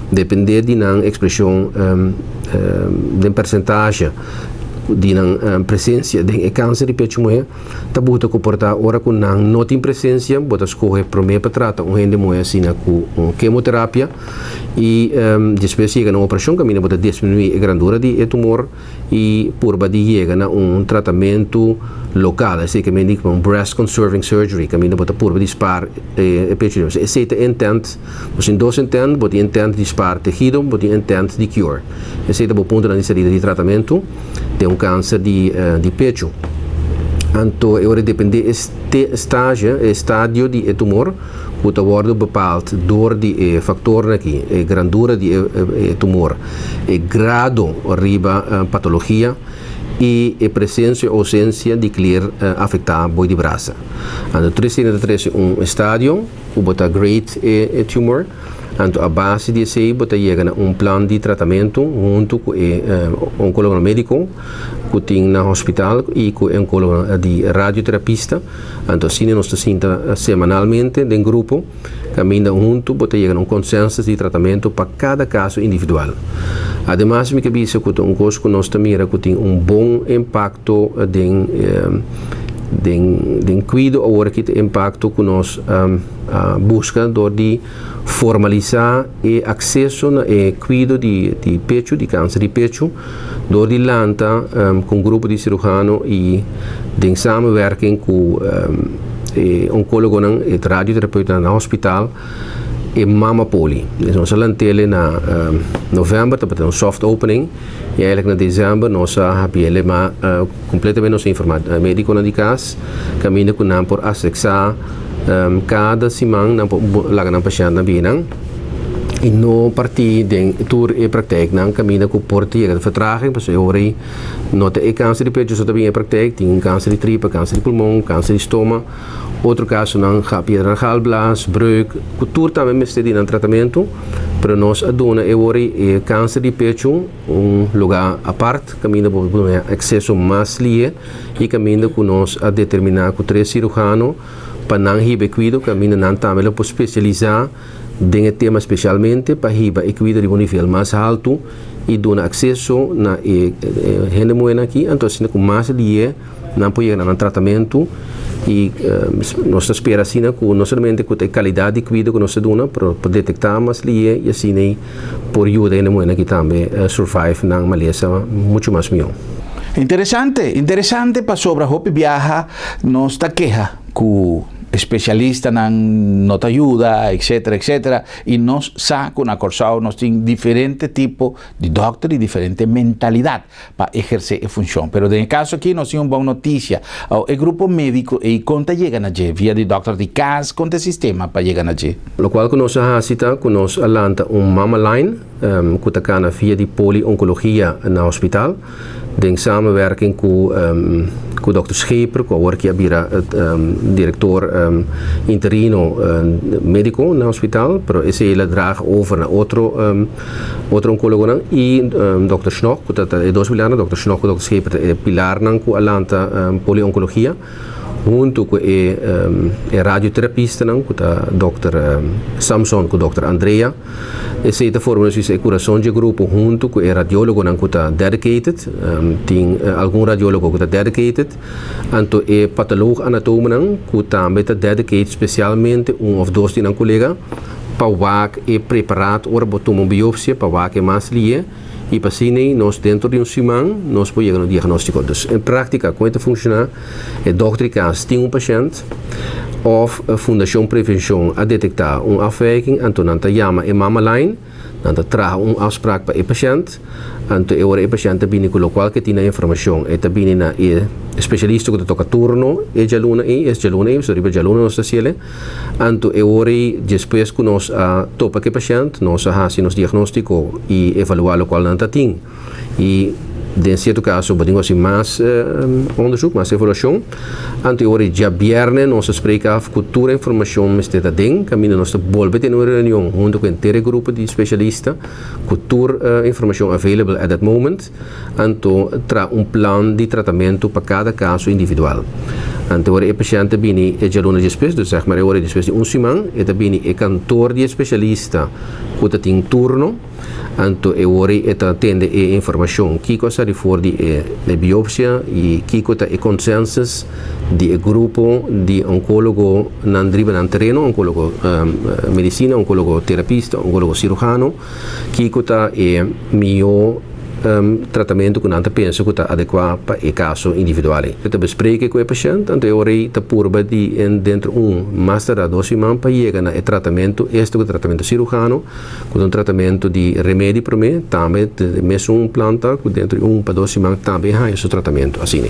depende da expressão de percentagem de presença de câncer de pecho mulher, tá bota comportar ora com não tem presença, bota escolher primeiro para tratar gente mulher assim com quimioterapia e depois chega na operação que bota diminuir a grandura de tumor e por badi chega na tratamento local, assim que me diz breast conserving surgery, que bota por dispar pecho, esse é intent, mas em dois intent, bota intent dispar tejido, bota intent de cure, esse é o ponto da saída de tratamento de câncer de pecho. Então, agora depende do estádio de tumor, que está sendo bepaald door die factoren aqui, grandura de tumor, grado arriba patologia e a presença ou ausência de clear afetar boi de braça. Então, 313 estádio, o bota grade tumor, então a base de esse bota chega a plano de tratamento junto com o oncólogo médico que tem na hospital e com o oncólogo de radioterapista. Então, assim nós estamos semanalmente em grupo, caminhando junto, bota chega a consenso de tratamento para cada caso individual. Además, me cabeça que um coisa que nós também tem bom impacto de cuidado ou que impacto que nós busca de formalizar e acesso no cuidado de pecho, de câncer de pecho, de lanta com grupo de cirurgião e de samenwerking com oncólogo e radioterapeuta no hospital e Mama Poli. Nós lantele na novembro, para um soft opening, e eigenlijk na dezembro nós abbiamo completamente nosso informado médico na de casa, caminho com nós por acessar cada semana lá na paciente na binang. E no parti de tour e praktijk na caminho com porte de vertraging, parce ori nota e câncer de pecho só também é praktijk, tem câncer de tripa, câncer de pulmão, câncer de estômago. Outro caso não pedra galblaas, breuk, tour também me está em tratamento, para nós aduna é ori câncer de pecho lugar à parte, caminho por acesso mais livre e caminho com nós a determinar com 3 cirurgianos para não ribe cuido, caminho não também para especializar em tema especialmente para riba e cuidar de um nível mais alto e dar acesso na gente moena aqui, então assim com mais dia não pode chegar no tratamento e nós esperamos assim que não somente com a qualidade de cuidado que nós damos para detectar mais dia e assim por ajudar a moena que também survive na Malaysia muito mais melhor. Interessante para sobre a Hope viaja nos ta queja com especialista na nota ajuda, etc. E nós com a Corsao nós temos diferente tipo de doctor e diferente mentalidade para exercer a função. Pero no caso aqui nós temos uma boa notícia. O grupo médico e conta chega na G via de doctor de casa, conta sistema para chegar na G. Lo qual que nós cita, que nós alanta Mama Line, que está na via de poli-oncologia no hospital, em samenwerking com o Dr. Scheper, que hoje é diretor interino médico no hospital, pero esse ele draag over na outro oncólogo e Dr. Schnock, que é 2 pilares, Dr. Schnock e Dr. Scheper é pilar na alanta poli-oncologia, junto com o radioterapista, que é Dr. Samson, com o Dr. Andrea. Essa é a forma de curação de grupo, junto com o radiólogo, que está dedicated. Tem algum radiólogo que está dedicated. Então, o patólogo anatômico, que também está dedicated, especialmente ou 2 de um colega, para o preparado para botar uma biópsia, para o mais lié. E para assim, nós dentro de semana, nós podemos chegar no diagnóstico. Então, em prática, como funciona, o doutor tem paciente, ou a Fundação Prevenção a detectar afwijking, então nós chama a Mama Line, nós traz afspraak para o paciente, então o paciente vem com o qual que tem a informação, e também na especialista que toca turno, e jaluna sobre o jaluna nós está então depois que nós topa que paciente, nós fazemos diagnóstico e evaluar o qual nós tem. E em certo caso, podemos fazer mais onderzoek, mais evaluação. Então, já viernes, nós explicamos com toda a informação que está dentro, caminho nós voltamos a ter uma reunião junto com um grupo de especialistas, com toda a informação available at that moment, então, traz plano de tratamento para cada caso individual. Então, o paciente vem e já não depois, então, zeg maar, depois de semana, e vem o cantor de especialista que tem turno. Então, eu atende a informação que está de fora de biópsia e que está o consenso de grupo de oncólogo na terreno, oncólogo medicina, oncólogo terapista, oncólogo cirurgiano, que está o melhor tratamento que nós pensamos que está adequado para o caso individual. Eu bespreek com o paciente, então eu está purba dentro mais tarde 2 semanas para chegar no tratamento, este é o tratamento cirurgiano, com tratamento de remédio para mim, também mesmo planta, que dentro de para 2 semanas também há esse tratamento, assim.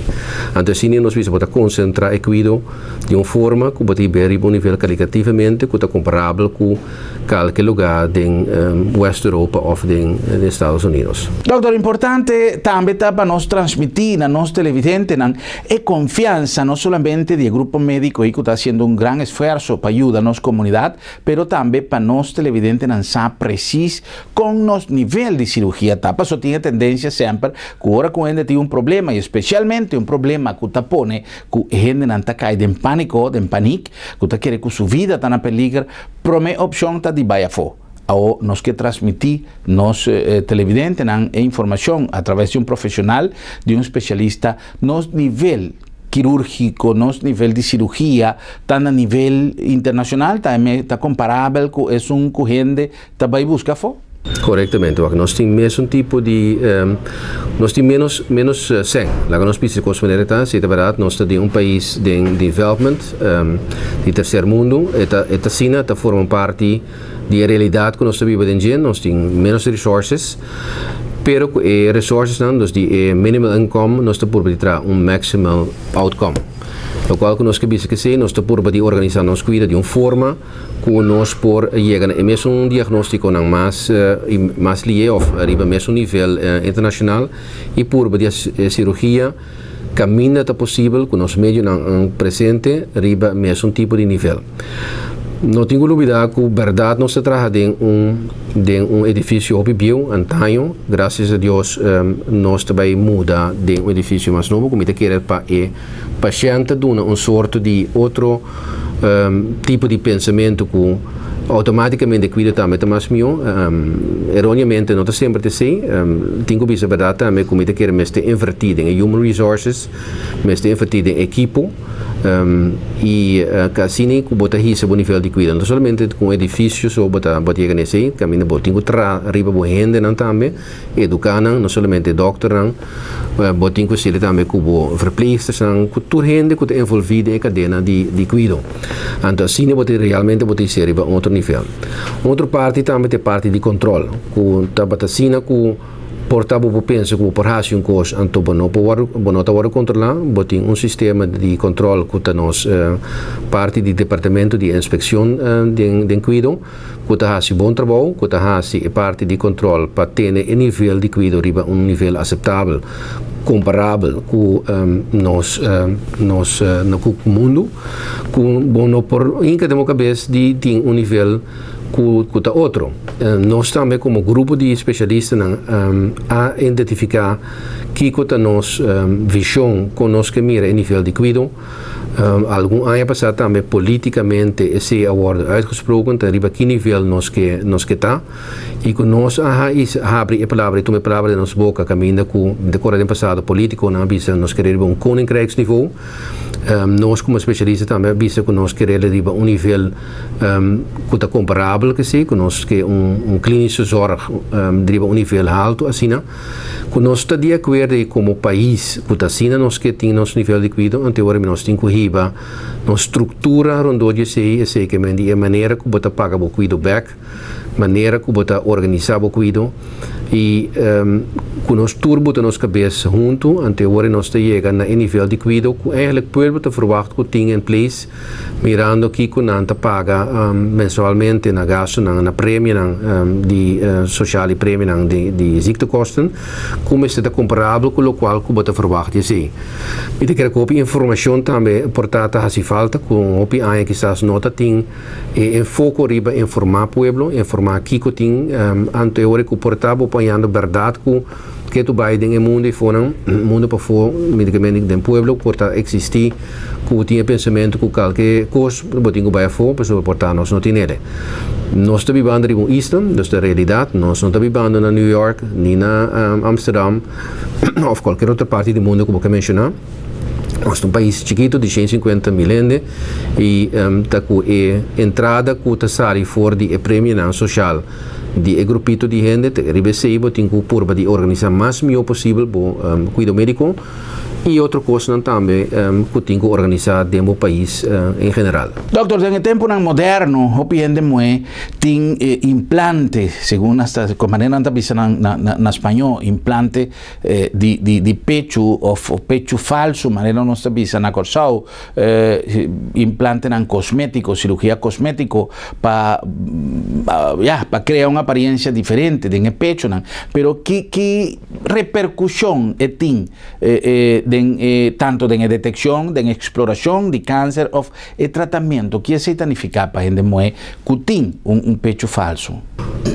Então assim nós precisamos concentrar e cuidar de uma forma que pode ver a nível qualitativamente, que está comparável com qualquer lugar em West Europa ou nos Estados Unidos. Doutor, importante também para nós transmitir a nós televidentes é confiança, não somente do grupo médico que está fazendo grande esforço para ajudar a nossa comunidade, mas também para nós televidentes não saber preciso com nosso nível de cirurgia. Tapa só tinha tendência sempre que agora com a gente tem problema, e especialmente problema que está pondo, que a gente não está caindo em pânico, que está querendo que sua vida está na peligro, a primeira opção está de baixo fora. Ou nós que transmitir nos televidentes a informação através de profissional, de especialista, nos nível quirúrgico, nos nível de cirurgia, está a nível internacional, está comparável com corrente que vai buscar fora. Corretamente, nós temos mesmo tipo de nós temos menos sangue. Lá nós precisamos considerar se é verdade nós temos país de development de terceiro mundo, esta China está formando parte da realidade que nós vivemos hoje. Nós temos menos resources, pero resources nós de minimal income nós podemos ter maximal outcome. O qual que nós queremos que nós podemos organizar nossa vida de uma forma que nós por chegar a mesmo diagnóstico não mais lié ou arriba mesmo nível internacional e por a cirurgia caminha está possível com nosso meio não presente arriba mesmo tipo de nível. Não tenho dúvida que a verdade nós trabalhamos em edifício opibio antaño, graças a Deus nós também muda de edifício mais novo, como te querer para o paciente dar sorte de outro tipo de pensamento que automaticamente cuida também mais melhor. Erroneamente não está sempre assim. Tenho visto a verdade também como te querer mais invertido em human resources, mais invertido em equipo. E assim que bota isso a nível de cuidado, não somente com edifícios ou bota chegar nesse caminho, bota tem que arriba boa gente não também, educar não somente doctor não, bota tem que ser também com verpleegsters não, com toda gente que está envolvida em cadeia de cuidado. Então assim bota realmente bota ser arriba outro nível. Outra parte também é parte de controle, com tabata assim com portável pensa que por racion coisa anto bono tá controlar botin sistema de controle que tá nos parte do departamento de inspeção de cuidado que tá faz bom trabalho que tá faz parte de controle para ter nível de cuidado riba nível aceitável comparável com no mundo com bono por em cada cabeça de nível que está outro. Nós também como grupo de especialistas a identificar que está nossa visão com nosso mira em nível de cuidado. Algum ano passado também politicamente esse acordo uitgesproken arriba que nível nós que está e que nós abre a palavra e toma a palavra de nossa boca caminha com decorado em passado político na visa nós queremos koninkrijksniveau. Nós como especialistas também visa que nós queremos arriba nível que está comparável que nós que clínico zorg arriba nível alto assim que nós está de acordo como país que está assim nós que tem nosso nível de cuidado anteriormente nós temos que nossa estrutura rondou sei que a maneira que você paga o cuidado back, maneira que você organiza o cuidado e com nós turbo da nossa cabeça junto anteriormente nós chegamos no nível de cuidado que eigenlijk pueblo te verwacht que tem em place mirando que não te paga mensualmente na gasto na prêmio de social e prêmio de ziektekosten como está comparável com o qual que você verwacht assim e te quero copy informação também portada a se falta com opi aí que estás nota tem foco riba informar pueblo informar que tem anteriormente que portava apanhando verdade que tu vai em mundo e fora mundo para fora medicamente do pueblo porta existir que tinha pensamento que qualquer coisa botinho vai fora para portar nós não tem nele nós estamos vivendo em Easton das realidade nós não estamos vivendo na New York nem na Amsterdam ou qualquer outra parte do mundo como eu mencionar. Nós somos um país chiquito de 150 milhões e tá com a entrada que está saindo fora de prêmio social de grupito de gente recebe tem que por de organizar mais melhor possível o cuidado médico e outra coisa também que tem que organizar dentro do país em geral. Doutor, em tempo moderno, o piende moe tem implante, segundo esta maneira anda bisa na espanhol, implante de pecho ou pecho falso, maneira não está bisa na corsau, implante na cosmético, cirurgia cosmético para criar uma aparência diferente de pecho, pero que repercussão tem tanto de detecção, de exploração de câncer ou tratamento, que se significa para a gente moe que tem pecho falso?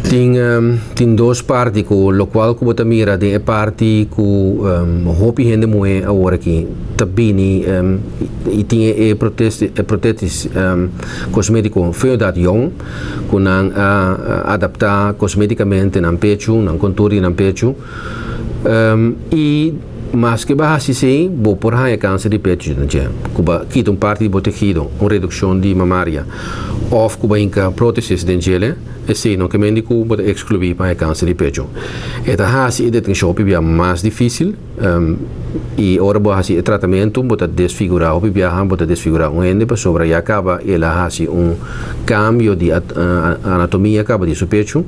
Tem duas partes, o qual que você mira, tem a parte que hopi gente moe agora aqui, também e tem próteses cosmético feudade young, que não adaptar cosmeticamente no pecho, no contorno no pecho, e mas que bahasa se bo por haya câncer de pecho já cuba quita parte de protegido uma redução de mamária of cuba inca próteses dentale e se não que médico pode excluir para câncer de pecho eta hasi e detenção bia mais difícil e ora bo hasi tratamento bota desfigurar o bia bota desfigurar ende para sobra e acaba ela hasi cambio de anatomia acaba de seu pecho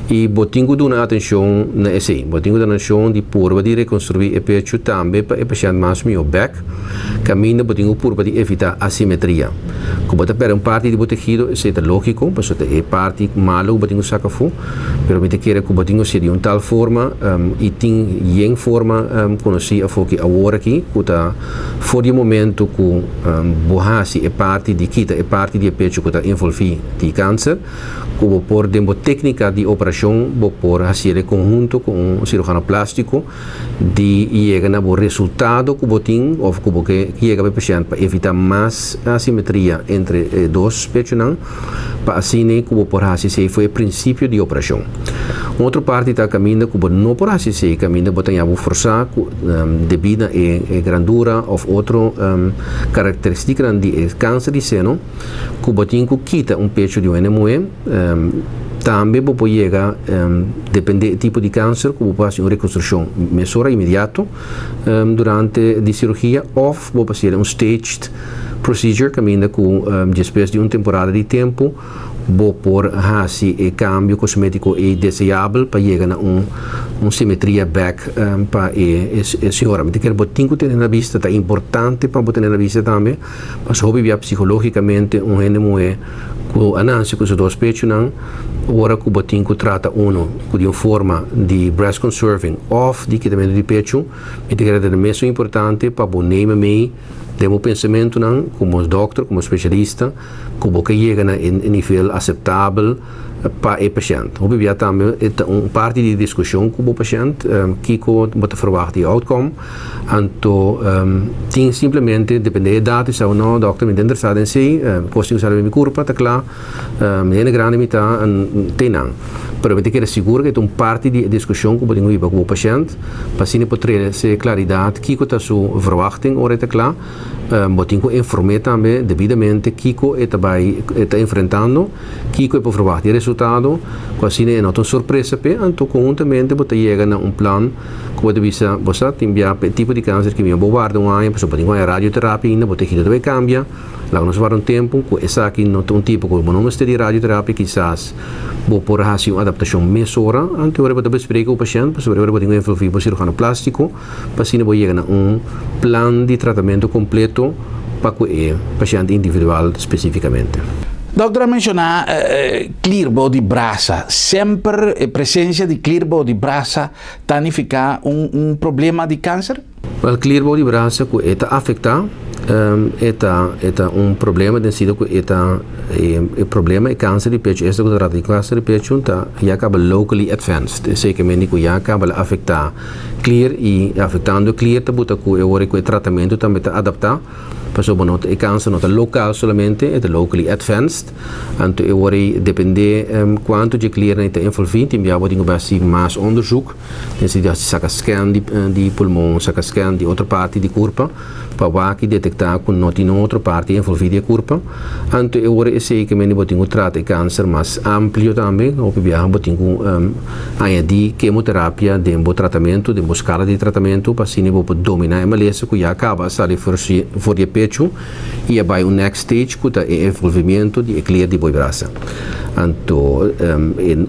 e botingo duna atenção na esse botingo duna atenção de purba de reconstruir o pecho também para o paciente mais meu back caminho botingo purba de evitar assimetria como bota per parte de protegido isso é lógico porque é parte malo botingo saca fu pero me te quer que botingo seria tal forma e tem em forma conheci a foque agora aqui que tá for de momento que borrasi é parte de quita é parte de pecho que tá envolvido de câncer que vou por dentro técnica de operação vou por fazer conjunto com um cirurgião plástico de chegar no resultado que botin ou que chega para o paciente para evitar mais assimetria entre dois pechos para assim que vou por fazer foi o princípio de operação. Outra parte está caminhando que não por fazer caminho botar a forçar devido a grandura ou outra característica de câncer de seno que botin que quita pecho de um NME também pode chegar depende do tipo de câncer que pode fazer uma reconstrução mesura imediato durante a cirurgia ou pode fazer staged procedure caminha com depois de uma temporada de tempo vou por hasi e cambio cosmético e desejável para chegar a simetria back para a senhora. Mas quer botar que ter na vista é importante para botar na vista também, mas hobby psicologicamente é com análise com os dois pechos não, agora que botar que trata de uma forma de breast conserving of de quitamento de pecho, e quer é mesmo importante para botar me temos pensamento não, como doutor, como especialista, como que chega a nível aceitável para o paciente. Obviamente também é uma parte de discussão com o paciente que pode forvar de outcome. Então, tem simplesmente depende da idade, se ou não, doutor me interessado em si, costa usar a minha curva, está claro, é grande metade tem não. Pero me quero seguro que é uma parte de discussão que pode ir com o paciente, para assim poder ter claridade que está sua verwachting, ora está claro, botinho informar também devidamente que está enfrentando, que é para verwacht o resultado, assim é não surpresa pe, então conjuntamente botar chega a plano que pode visa, você tem tipo de câncer que me bombarda ano, pessoa pode ir a radioterapia, ainda botar aquilo também cambia, lá nós vamos tempo, essa aqui não tem tipo como não está de radioterapia, quizás vou por fazer uma adaptação mesura, então agora vou explicar com o paciente, para agora vou envolver o cirurgião plástico, para assim vou chegar a plano de tratamento completo para o paciente individual especificamente. Doutora, mencionar clear body brasa. Sempre a presença de clear body brasa significa problema de câncer? O clear body brasa está afetado, é problema de sentido que o problema é câncer de pecho. Esta que trata de câncer de pecho já acaba locally advanced. Sei que médico já acaba a afetar clear e afetando clear, tá bota que o tratamento também está adaptado Paso bonot e câncer nota local solamente, é locally advanced. Anto eu worry depende quanto de cliënt está envolvido, em jou dingen basi mais onderzoek. Dan zie je saca scan di pulmão, saca scan di outra parte di corpo, para que detectar com not in outra parte envolvida di corpo. Anto eu worry sei que meni botingo trata câncer mais amplo também, ou que viaja botingo añadir quimioterapia, dembo tratamento, dembo escala de tratamento, para assim vou dominar a maleza que já acaba sali for de pecho e vai o next stage que é envolvimento de eclear de boi braça. Então,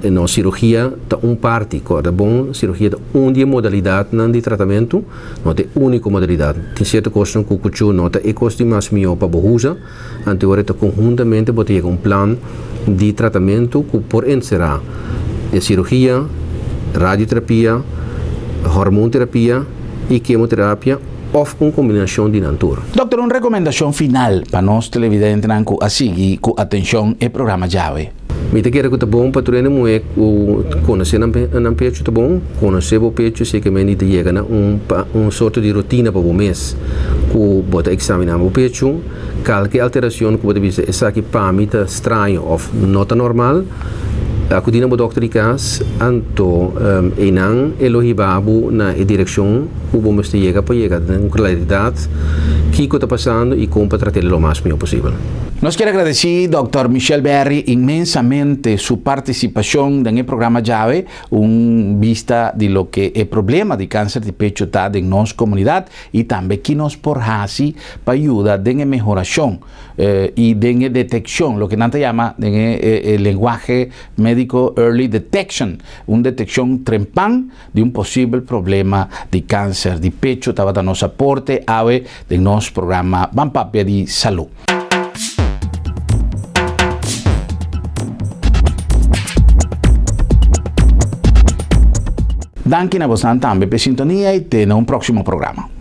na cirurgia tá parte, corda bom, cirurgia da modalidade não de tratamento, não é única modalidade. Tem certa coisa que o cucho não é costo mais melhor para bohusa, então agora tá conjuntamente botar plano de tratamento que por encerrar a cirurgia, radioterapia, hormonoterapia e quimioterapia of uma combinação de natura. Doctor, uma recomendação final para nós televidentes a seguir com atenção e programa Jave. Me te quero que tá bom para treinar muito conhecer não pecho tá bom, conhecer o pecho sei que me te chega na sorte de rotina para o mês que bota examinar o pecho, qualquer alteração que pode dizer essa aqui para mim tá estranho ou não tá normal. Aku dina bo dokter ikas anto enang elohibabu na direção o bom mesti chega com claridade que está passando e como para tratar o mais melhor possível. Nós queremos agradecer Dr. Michel Berry imensamente sua participação no programa Jave, vista de lo que é problema de câncer de pecho está em nossa comunidade e também que nos porrasi para ajudar na melhoração e na detecção, lo que nós chama em linguagem médico early detection, detecção trempan de possível problema de câncer de pecho, estava da nossa aporte ave de nosso programa Bampapia de Saúde. Danke a você também pela sintonia e até no próximo programa.